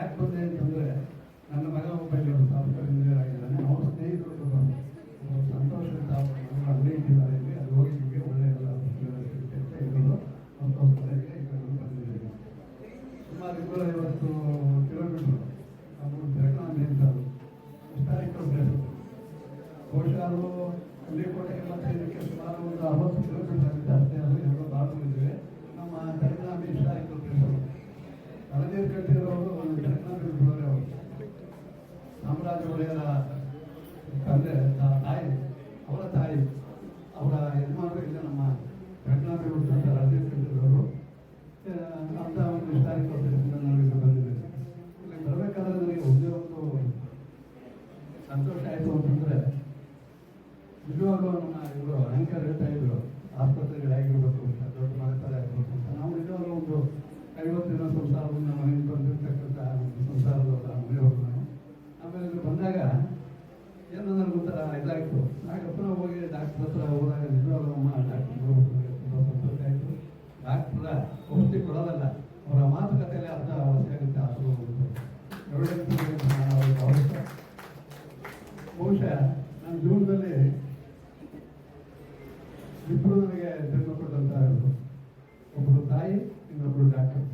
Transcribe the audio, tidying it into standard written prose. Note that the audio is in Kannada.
ಯಾಕೆ ಬಂದೆ ಅಂತಂದರೆ ನನ್ನ ಮಗ ಒಬ್ಬ ಇಲ್ಲಿ ಸಾಫ್ಟ್ವೇರ್ ಇಂಜಿನಿಯರ್ ಆಗಿದ್ದಾನೆ. ಅವ್ರ ಸ್ನೇಹಿತರು ಸಂತೋಷ ಅಂಗಡಿ ಇಟ್ಟಿದ್ದಾರೆ ಇಲ್ಲಿ, ಅದು ಹೋಗಿ ನಿಮಗೆ ಒಳ್ಳೆಯ ಇರೋದು ಸಂತೋಷದಲ್ಲಿ ಬಂದಿದ್ದೀವಿ. ಸುಮಾರು 250 ಕಿಲೋಮೀಟರ್ ನಮ್ಮ ಬೆಳಗಾವಿ ಅಂತ ಹಿಸ್ಟಾರಿಕಲ್ ಪ್ಲೇಸ್. ಬಹುಶಃ ಅದು ಹಳ್ಳಿಕೋಟೆಗೆ ಮತ್ತೆ ಇದಕ್ಕೆ ಸುಮಾರು ಒಂದು 60 ಕಿಲೋಮೀಟರ್ ಆಗಿದೆ ಅಷ್ಟೇ. ಅದು ಎರಡು ಬಾಗಿಲಿದ್ದೇವೆ. ನಮ್ಮ ಬೆಳಗಾವಿ ಹಿಸ್ಟಾರಿಕಲ್ ಪ್ಲೇಸ್ ಅವರು ಹಳನೀರು ಕಟ್ಟಿರೋರು ಬೆಳಗಾವಿ ಬಿಡೋರೆ ಅವರು ಸಾಮ್ರಾಜ್ಯ ಒಡೆಯರ ತಂದೆ ತಾಯಿ, ಅವರ ತಾಯಿ, ಅವರ ಯಜಮಾನರು ಇಲ್ಲ ನಮ್ಮ ಬೆಳಗಾವಿ ಹುಟ್ಟಂತ ಹಳನೀರು ಕಟ್ಟಿರೋರು ಅಂತ ಒಂದು ಹಿಸ್ಟಾರಿಕಲ್ ಪ್ಲೇಸಿಂದ ನಾವು ಇಲ್ಲಿ ಬಂದಿದ್ದೇವೆ. ಇಲ್ಲಿ ಬರಬೇಕಾದ್ರೆ ನನಗೆ ಒಂದೇ ಒಂದು ಸಂತೋಷ ಆಯಿತು ಅಂತಂದರೆ, ನಿಜವಾಗ್ಲೂ ನಮ್ಮ ಇವರು ಆಂಕರ್ ಹೇಳ್ತಾ ಇದ್ರು ಆಸ್ಪತ್ರೆಗಳಾಗಿರ್ಬೇಕು ಅಂತ, ದೊಡ್ಡ ಮನೆತನ ಆಗಿರ್ಬೇಕು ಅಂತ. ನಾವು ನಿಜವಾಗ್ಲೂ ಒಂದು 50 ದಿನ ಸಂಸಾರದಿಂದ ಮನೆಗೆ ಬಂದಿರ್ತಕ್ಕಂಥ ಸಂಸಾರದವರ ಮನೆಯವರು ನಾನು. ಆಮೇಲೆ ಇಲ್ಲಿ ಬಂದಾಗ ಏನೋ ನನಗೊಂಥರ ಇದಾಯಿತು. ನಾಗಪ್ಪನ ಹೋಗಿ ಡಾಕ್ಟ್ರ್ ಹತ್ರ ಹೋದಾಗ ನಿಜವಾಗ್ಲೂ ಅಮ್ಮ ಡಾಕ್ಟ್ರ್ ನೋಡ್ಬೇಕು ತುಂಬ ಸಂತೋಷ ಆಯಿತು. ಡಾಕ್ಟ್ರ ಔಷಧಿ ಕೊಡೋದಲ್ಲ, ಅವರ ಮಾತುಕತೆಯಲ್ಲಿ ಅರ್ಧ ಅವಶ್ಯ ಆಗುತ್ತೆ. ಆದರೂ ಬಹುಶಃ ನನ್ನ ಜೀವನದಲ್ಲಿ ಇಬ್ಬರು ನನಗೆ ಜನ್ಮ ಕೊಟ್ಟಂತ ಒಬ್ಬರು ತಾಯಿ, ಇನ್ನೊಬ್ಬರು ಡಾಕ್ಟರ್.